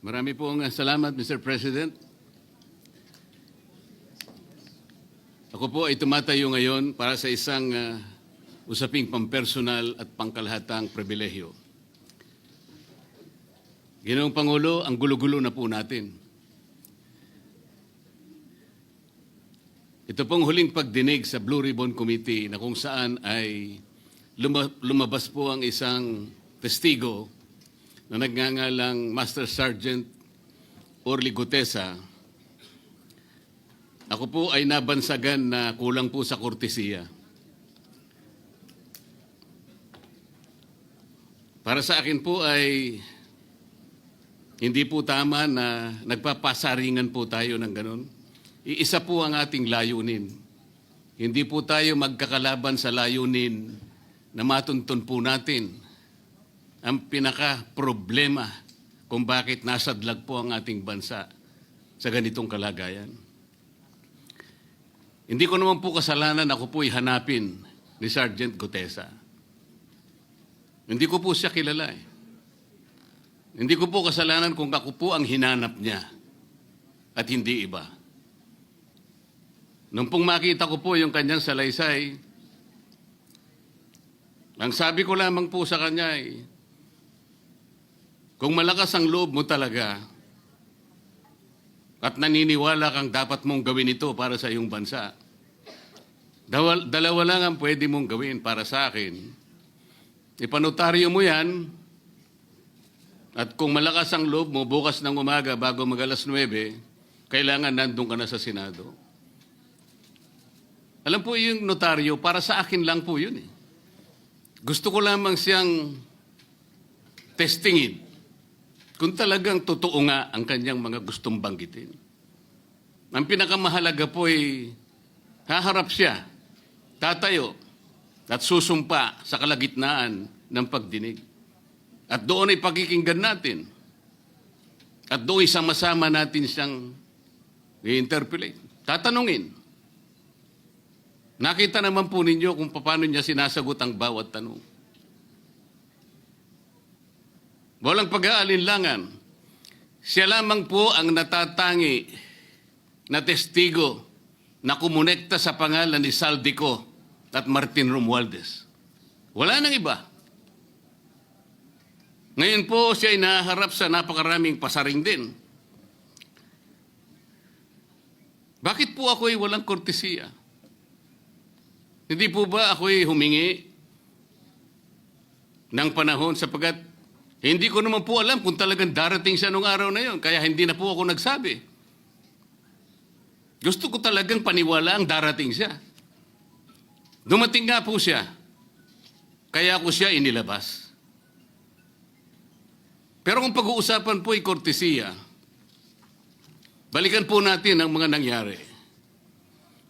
Marami pong salamat, Mr. President. Ako po ay tumatayo ngayon para sa isang usaping pampersonal at pangkalahatang pribilehyo. Ginoong Pangulo, ang gulo-gulo na po natin. Ito pong huling pagdinig sa Blue Ribbon Committee na kung saan ay lumabas po ang isang testigo na nagngangalang Master Sergeant Orly Gutesa. Ako po ay nabansagan na kulang po sa kortesiya. Para sa akin po ay hindi po tama na nagpapasaringan po tayo ng ganun. Iisa po ang ating layunin. Hindi po tayo magkakalaban sa layunin na matuntun po natin ang pinaka-problema kung bakit nasadlag po ang ating bansa sa ganitong kalagayan. Hindi ko naman po kasalanan ako po'y hanapin ni Sergeant Gutesa. Hindi ko po siya kilala eh. Hindi ko po kasalanan kung ako po ang hinanap niya at hindi iba. Nung pong makita ko po yung kanyang salaysay, ang sabi ko lamang po sa kanya ay, kung malakas ang loob mo talaga at naniniwala kang dapat mong gawin ito para sa iyong bansa, dalawa lang ang pwede mong gawin para sa akin. Ipanotaryo mo yan at kung malakas ang loob mo bukas ng umaga bago mag-alas 9, kailangan nandun ka na sa Senado. Alam po yung notaryo, para sa akin lang po yun eh. Gusto ko lamang siyang testingin kung talagang totoo nga ang kanyang mga gustong banggitin. Ang pinakamahalaga po ay haharap siya, tatayo, at susumpa sa kalagitnaan ng pagdinig. At doon ay pakikinggan natin. At doon ay sama-sama natin siyang i-interpolate. Tatanungin. Nakita naman po ninyo kung paano niya sinasagot ang bawat tanong. Walang pag-aalinlangan. Siya lamang po ang natatangi na testigo na kumonekta sa pangalan ni Saldico at Martin Romualdez. Wala nang iba. Ngayon po siya ay naharap sa napakaraming pasaring din. Bakit po ako ay walang kortesiya? Hindi po ba ako ay humingi ng panahon sapagkat hindi ko naman po alam kung talagang darating siya nung araw na yon, kaya hindi na po ako nagsabi. Gusto ko talagang paniwala ang darating siya. Dumating nga po siya, kaya ako siya inilabas. Pero kung pag-uusapan po ay kortesiya, balikan po natin ang mga nangyari.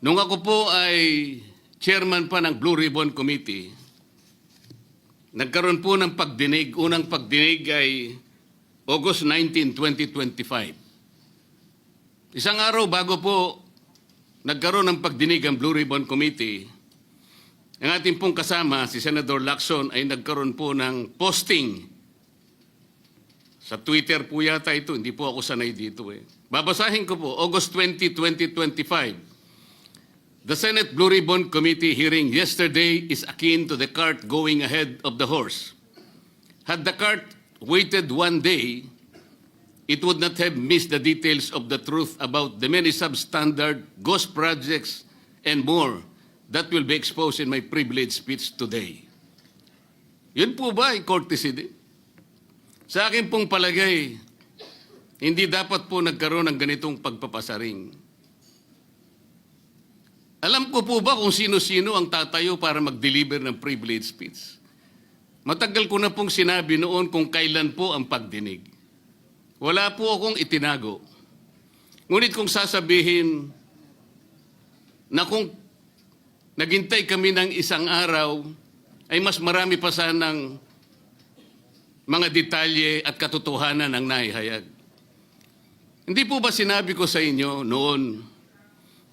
Nung ako po ay chairman pa ng Blue Ribbon Committee, nagkaroon po ng pagdinig. Unang pagdinig ay August 19, 2025. Isang araw bago po nagkaroon ng pagdinig ang Blue Ribbon Committee, ang ating pong kasama, si Senator Lacson, ay nagkaroon po ng posting. Sa Twitter po yata ito, hindi po ako sanay dito eh. Babasahin ko po, August 20, 2025. The Senate Blue Ribbon Committee hearing yesterday is akin to the cart going ahead of the horse. Had the cart waited one day, it would not have missed the details of the truth about the many substandard ghost projects and more that will be exposed in my privileged speech today. Yun po ba ay courtesy din? Sa akin pong palagay, hindi dapat po nagkaroon ng ganitong pagpapasaring. Alam ko po ba kung sino-sino ang tatayo para mag-deliver ng privilege speech? Matagal ko na pong sinabi noon kung kailan po ang pagdinig. Wala po akong itinago. Ngunit kung sasabihin na kung naghintay kami ng isang araw, ay mas marami pa sanang mga detalye at katotohanan ang naihayag. Hindi po ba sinabi ko sa inyo noon,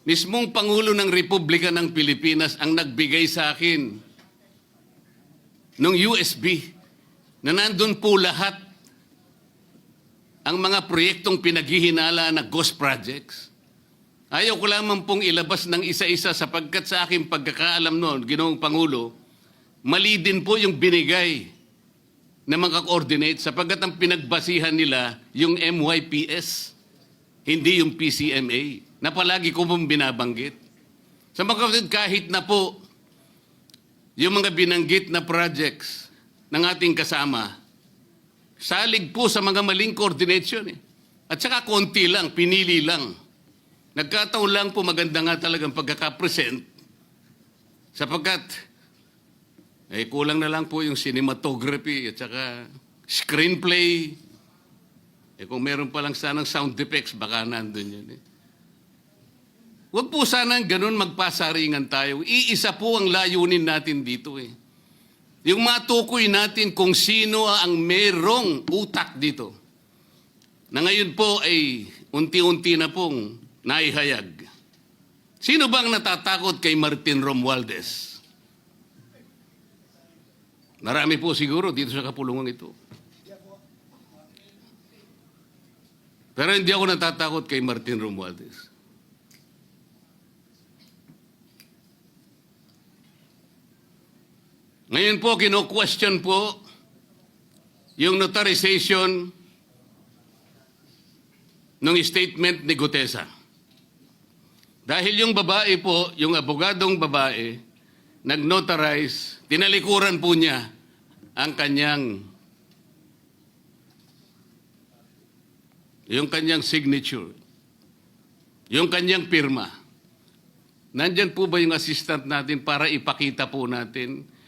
mismong Pangulo ng Republika ng Pilipinas ang nagbigay sa akin ng USB na nandun po lahat ang mga proyektong pinaghihinala na ghost projects. Ayaw ko lamang pong ilabas ng isa-isa sapagkat sa aking pagkakaalam noon, Ginoong Pangulo, mali din po yung binigay na mga coordinate sapagkat ang pinagbasihan nila yung MYPS, hindi yung PCMA, na palagi ko pong binabanggit. Sa mga kapatid, kahit na po yung mga binanggit na projects ng ating kasama, salig po sa mga maling coordination. At saka konti lang, pinili lang. Nagkataon lang po maganda nga talagang pagkakapresent sapagkat kulang na lang po yung cinematography at saka screenplay. Kung meron pa lang sanang sound effects, baka nandun yun. Huwag po sanang ganun magpasaringan tayo. Iisa po ang layunin natin dito. Yung matukoy natin kung sino ang merong utak dito. Na ngayon po ay unti-unti na pong naihayag. Sino bang natatakot kay Martin Romualdez? Marami po siguro dito sa kapulungan ito. Pero hindi ako natatakot kay Martin Romualdez. Ngayon po, kino-question po yung notarization ng statement ni Gutesa. Dahil yung babae po, yung abogadong babae, nag-notarize, tinalikuran po niya ang kanyang signature, yung kanyang pirma. Nandyan po ba yung assistant natin para ipakita po natin?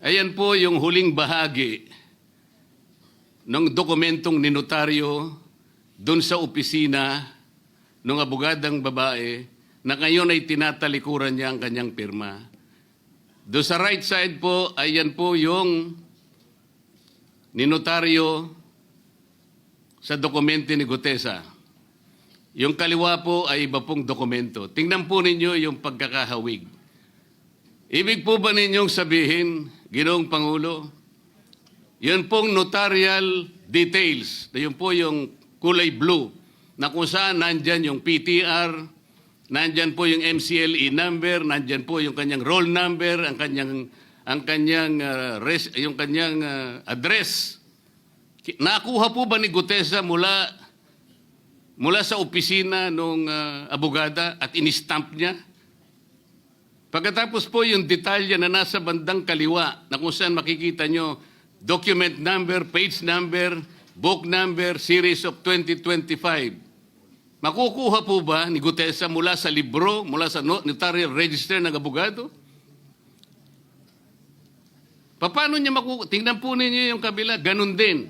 Ayan po yung huling bahagi ng dokumentong ninotaryo doon sa opisina ng abogadang babae na ngayon ay tinatalikuran niya ang kanyang pirma. Doon sa right side po, ayan po yung ninotaryo sa dokumento ni Gutesa. Yung kaliwa po ay iba pong dokumento. Tingnan po ninyo yung pagkakahawig. Ibig po ba ninyong sabihin, Ginoong Pangulo, yun pong notarial details, na yun po yung kulay blue, na kung saan nandyan yung PTR, nandyan po yung MCLE number, nandyan po yung kanyang roll number, yung kanyang address. Nakuha po ba ni Gutesa mula sa opisina ng abogada at in-stamp niya? Pagkatapos po yung detalye na nasa bandang kaliwa na kung saan makikita nyo document number, page number, book number, series of 2025. Makukuha po ba ni Gutesa mula sa libro, mula sa notarial register ng abogado? Paano niya makukuha? Tingnan po ninyo yung kabila, ganun din.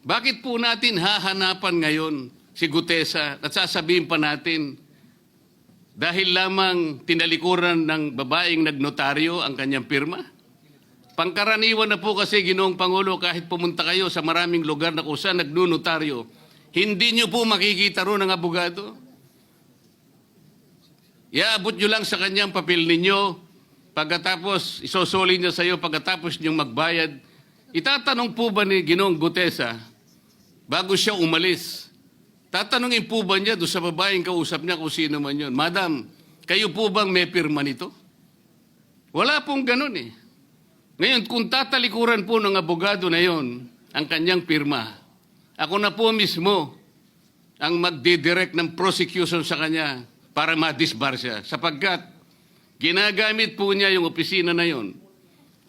Bakit po natin hahanapan ngayon si Gutesa at sasabihin pa natin dahil lamang tinalikuran ng babaeng nagnotaryo ang kanyang pirma? Pangkaraniwan na po kasi, Ginoong Pangulo, kahit pumunta kayo sa maraming lugar na kung saan nagnunotaryo, hindi nyo po makikita roon ang abogado. Iaabot nyo lang sa kanyang papel ninyo, pagkatapos isosoli niya sa iyo, pagkatapos nyo magbayad. Itatanong po ba ni Ginoong Gutesa, bago siya umalis, tatanungin po ba niya doon sa babaeng kausap niya kung sino man yun, Madam, kayo po bang may pirma nito? Wala pong ganun eh. Ngayon, kung tatalikuran po ng abogado na yon ang kanyang pirma, ako na po mismo ang magdidirect ng prosecution sa kanya para ma-disbar siya. Sapagkat ginagamit po niya yung opisina na yon.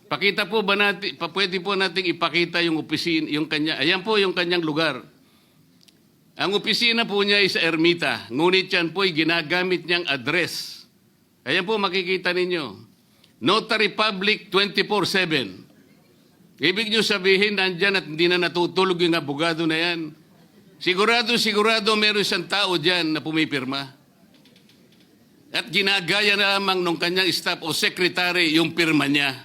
Pakita po ba natin, pwede po nating ipakita yung opisina, yung kanya, ayan po yung kanyang lugar. Ang opisina po niya ay sa Ermita, ngunit yan po ay ginagamit niyang address. Ayan po makikita ninyo. Notary Public 24/7. Ibig niyo sabihin, nandyan at hindi na natutulog yung abogado na yan. Sigurado meron isang tao dyan na pumipirma. At ginagaya na lamang ng kanyang staff o secretary yung pirma niya.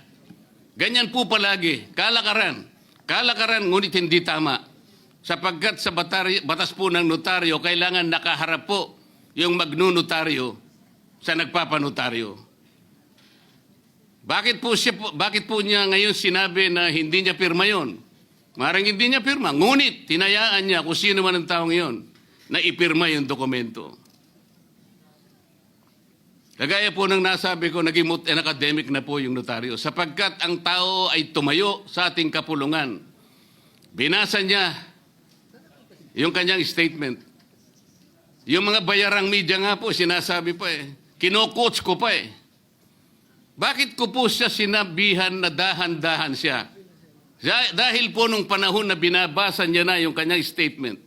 Ganyan po palagi. Kalakaran. Kalakaran, ngunit hindi tama. Sapagkat sa batas po ng notaryo, kailangan nakaharap po yung magnunotaryo sa nagpapanotaryo. Bakit po niya ngayon sinabi na hindi niya pirma yon? Maring hindi niya pirma. Ngunit, tinayaan niya kung sino man ang taong iyon na ipirma yung dokumento. Kagaya po ng nasabi ko, naging academic na po yung notaryo. Sapagkat ang tao ay tumayo sa ating kapulungan. Binasa niya yung kanyang statement. Yung mga bayarang media nga po, sinasabi pa eh. Kino-coach ko pa eh. Bakit ko po siya sinabihan na dahan-dahan siya? Dahil po nung panahon na binabasa niya na yung kanyang statement,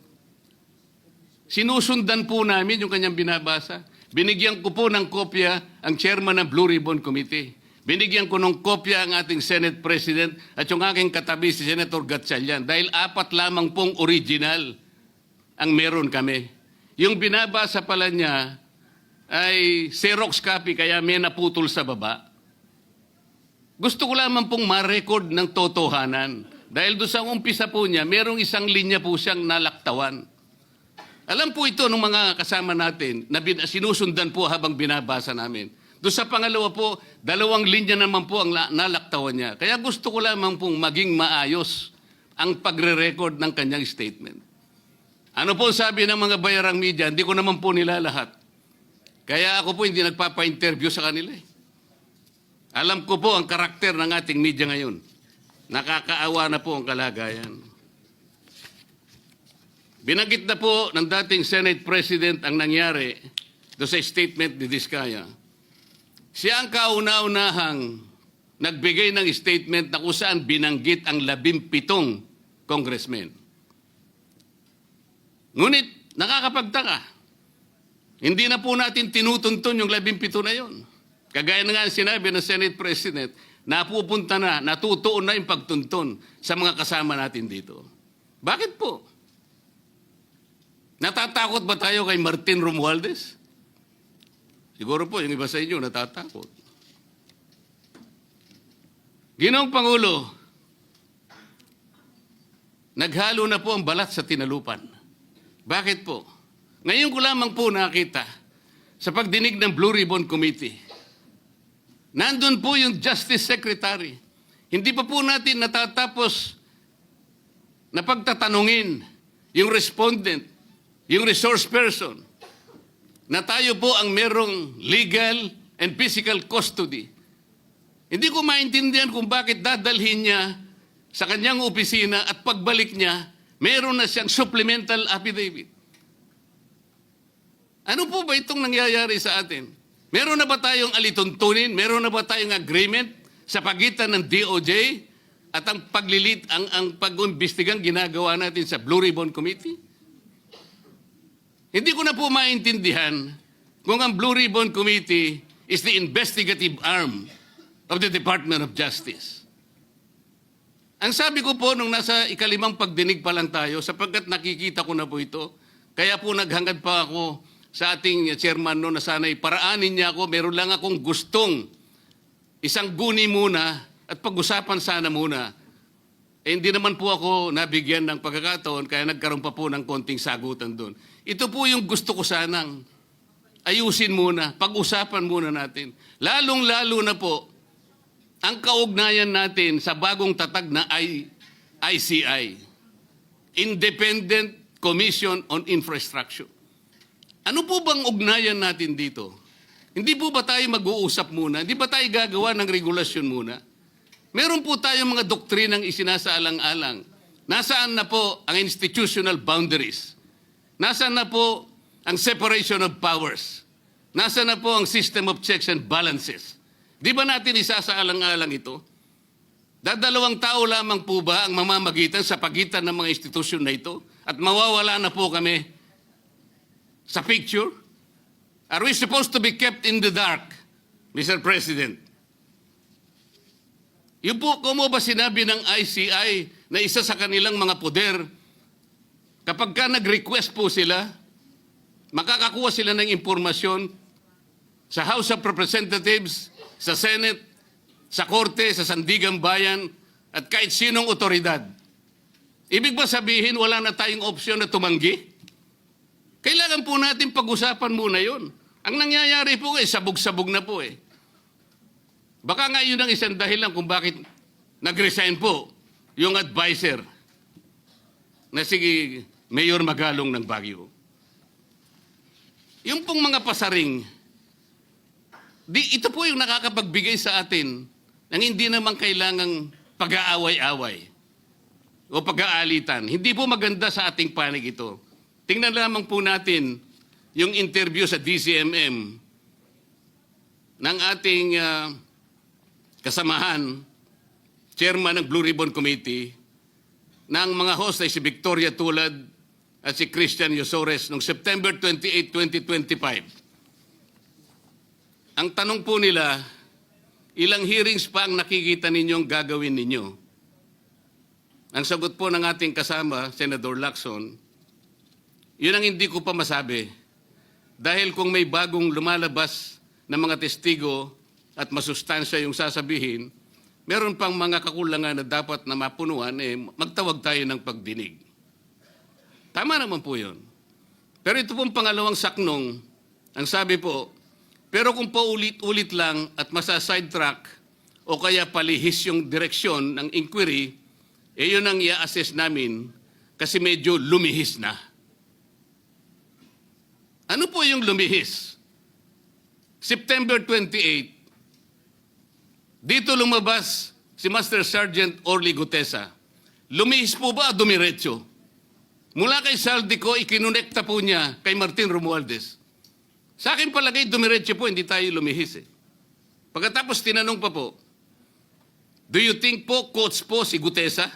sinusundan po namin yung kanyang binabasa. Binigyan ko po ng kopya ang chairman ng Blue Ribbon Committee. Binigyan ko ng kopya ang ating Senate President at yung aking katabi si Senator Gatchalian dahil 4 lamang pong original ang meron kami. Yung binabasa pala niya ay Xerox copy kaya may naputol sa baba. Gusto ko lamang pong ma-record ng totohanan. Dahil doon sa umpisa po niya, merong isang linya po siyang nalaktawan. Alam po ito ng mga kasama natin na sinusundan po habang binabasa namin. Doon sa pangalawa po, 2 linya naman po ang nalaktawan niya. Kaya gusto ko lamang pong maging maayos ang pagre-record ng kanyang statement. Ano po sabi ng mga bayarang media? Hindi ko naman po nila lahat. Kaya ako po hindi nagpapa-interview sa kanila eh. Alam ko po ang karakter ng ating media ngayon. Nakakaawa na po ang kalagayan. Binanggit na po ng dating Senate President ang nangyari do sa statement ni Diskaya. Siya ang kauna-unahang nagbigay ng statement na kung saan binanggit ang 17 congressmen. Ngunit nakakapagtaka. Hindi na po natin tinutuntun yung 17 na yon. Kagaya na nga sinabi ng Senate President, napupunta na, natutuon na yung pagtuntun sa mga kasama natin dito. Bakit po? Natatakot ba tayo kay Martin Romualdez? Siguro po, yung iba sa inyo natatakot. Ginoong Pangulo, naghalo na po ang balat sa tinalupan. Bakit po? Ngayon ko lamang po nakita sa pagdinig ng Blue Ribbon Committee. Nandun po yung Justice Secretary. Hindi pa po natin natatapos na pagtatanungin yung respondent, yung resource person, na tayo po ang merong legal and physical custody. Hindi ko maintindihan kung bakit dadalhin niya sa kanyang opisina at pagbalik niya, meron na siyang supplemental affidavit. Ano po ba itong nangyayari sa atin? Meron na ba tayong alituntunin? Meron na ba tayong agreement sa pagitan ng DOJ at ang pag-imbestigang ginagawa natin sa Blue Ribbon Committee? Hindi ko na po maintindihan kung ang Blue Ribbon Committee is the investigative arm of the Department of Justice. Ang sabi ko po nung nasa ikalimang pagdinig pa lang tayo, sapagkat nakikita ko na po ito, kaya po naghangad pa ako sa ating chairman no, na sana'y paraanin niya ako, meron lang akong gustong isang guni muna at pag-usapan sana muna. Eh, hindi naman po ako nabigyan ng pagkakataon kaya nagkaroon pa po ng konting sagutan doon. Ito po yung gusto ko sanang ayusin muna, pag-usapan muna natin. Lalong-lalo na po ang kaugnayan natin sa bagong tatag na ICI, Independent Commission on Infrastructure. Ano po bang ugnayan natin dito? Hindi po ba tayo mag-uusap muna? Hindi ba tayo gagawa ng regulasyon muna? Meron po tayong mga doktrinang isinasaalang-alang. Nasaan na po ang institutional boundaries? Nasaan na po ang separation of powers? Nasaan na po ang system of checks and balances? Di ba natin isasaalang-alang ito? Dadalawang tao lamang po ba ang mamamagitan sa pagitan ng mga institusyon na ito? At mawawala na po kami sa picture? Are we supposed to be kept in the dark, Mr. President? Yung po, kung mo ba sinabi ng ICI na isa sa kanilang mga poder, kapag ka nag-request po sila, makakakuha sila ng impormasyon sa House of Representatives, sa Senate, sa Korte, sa Sandigang Bayan, at kahit sinong otoridad. Ibig ba sabihin wala na tayong opsyon na tumanggi? Kailangan po natin pag-usapan muna yun. Ang nangyayari po sabog-sabog na po eh. Baka nga yun ang isang dahilan kung bakit nag-resign po yung advisor na si Mayor Magalong ng Baguio. Yung pong mga pasaring, ito po yung nakakapagbigay sa atin ng hindi naman kailangang pag-aaway-away o pag-aalitan. Hindi po maganda sa ating panig ito. Tingnan lamang po natin yung interview sa DCMM ng ating kasamahan, chairman ng Blue Ribbon Committee, ng mga host ay si Victoria Tulad at si Christian Yosores noong September 28, 2025. Ang tanong po nila, ilang hearings pa ang nakikita ninyong gagawin ninyo? Ang sagot po ng ating kasama, Senator Lacson, yun ang hindi ko pa masabi. Dahil kung may bagong lumalabas na mga testigo at masustansya yung sasabihin, meron pang mga kakulangan na dapat na mapunuan, magtawag tayo ng pagdinig. Tama naman po yun. Pero ito pong pangalawang saknong, ang sabi po, pero kung paulit-ulit lang at masa-sidetrack o kaya palihis yung direksyon ng inquiry, yun ang i-assess namin kasi medyo lumihis na. Ano po yung lumihis? September 28, dito lumabas si Master Sergeant Orly Gutesa. Lumihis po ba o dumiretso? Mula kay Saldico, ikinonekta po niya kay Martin Romualdez. Sa akin palagay, dumiretso po, hindi tayo lumihis eh. Pagkatapos tinanong pa po, do you think po, coach po si Gutesa?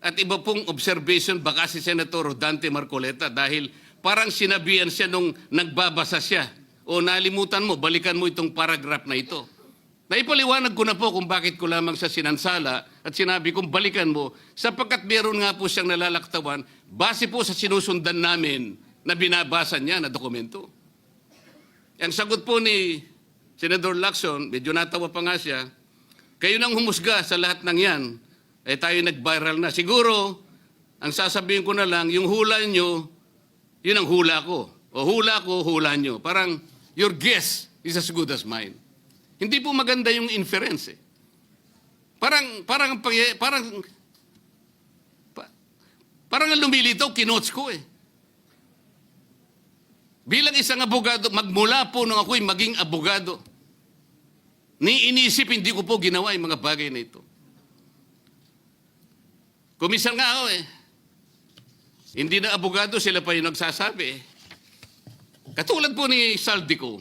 At iba pong observation, baka si Senator Rodante Marcoleta dahil parang sinabihan siya nung nagbabasa siya. O nalimutan mo, balikan mo itong paragraph na ito. Naipaliwanag ko na po kung bakit ko lamang sa sinansala at sinabi kong balikan mo sapagkat meron nga po siyang nalalaktawan base po sa sinusundan namin na binabasa niya na dokumento. Ang sagot po ni Senator Lacson, medyo natawa pa nga siya, kayo nang humusga sa lahat ng yan, tayo nag-viral na. Siguro, ang sasabihin ko na lang, yung hula nyo, yun ang hula ko. O hula ko, hula nyo. Parang, your guess is as good as mine. Hindi po maganda yung inference eh. Parang ang lumilitaw, kinots ko eh. Bilang isang abogado, magmula po nung ako'y maging abogado, inisip hindi ko po ginawa yung mga bagay na ito. Kumisan nga ako eh. Hindi na abogado, sila pa yung nagsasabi eh. Katulad po ni Saldico,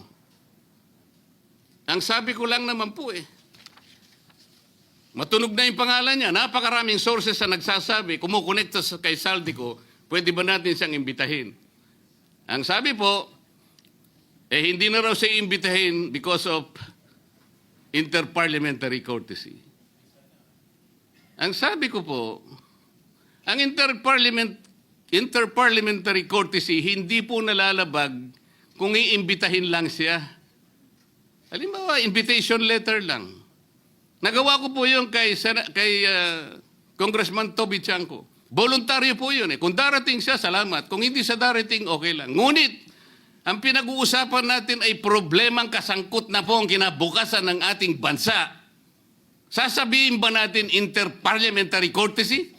ang sabi ko lang naman po matunog na yung pangalan niya. Napakaraming sources na nagsasabi, kumukonekta kay Saldico, pwede ba natin siyang imbitahin? Ang sabi po, hindi na raw siya imbitahin because of interparliamentary courtesy. Ang sabi ko po, ang interparliamentary courtesy hindi po nalalabag kung iimbitahin lang siya. Halimbawa, invitation letter lang. Nagawa ko po yun kay Congressman Toby Chanco. Voluntaryo po yun eh. Kung darating siya, salamat. Kung hindi siya darating, okay lang. Ngunit, ang pinag-uusapan natin ay problemang kasangkot na po ang kinabukasan ng ating bansa. Sasabihin ba natin interparliamentary courtesy?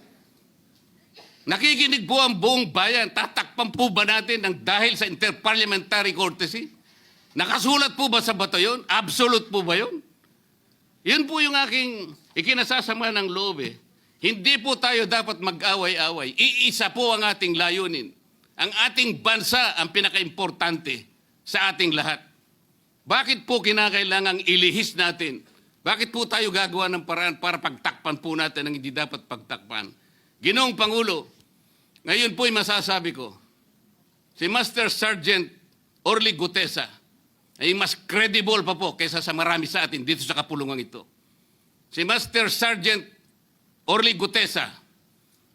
Nakikinig po ang buong bayan. Tatakpan po ba natin ng dahil sa interparliamentary courtesy? Nakasulat po ba sa bato yun? Absolute po ba yun? Yun po yung aking ikinasasama ng loob eh. Hindi po tayo dapat mag-away-away. Iisa po ang ating layunin. Ang ating bansa ang pinaka-importante sa ating lahat. Bakit po kinakailangang ilihis natin? Bakit po tayo gagawa ng paraan para pagtakpan po natin ang hindi dapat pagtakpan? Ginoong Pangulo, ngayon po'y masasabi ko, si Master Sergeant Orly Gutesa ay mas credible pa po kaysa sa marami sa atin dito sa kapulungan ito. Si Master Sergeant Orly Gutesa,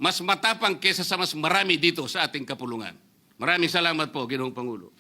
mas matapang kaysa sa mas marami dito sa ating kapulungan. Maraming salamat po, Ginoong Pangulo.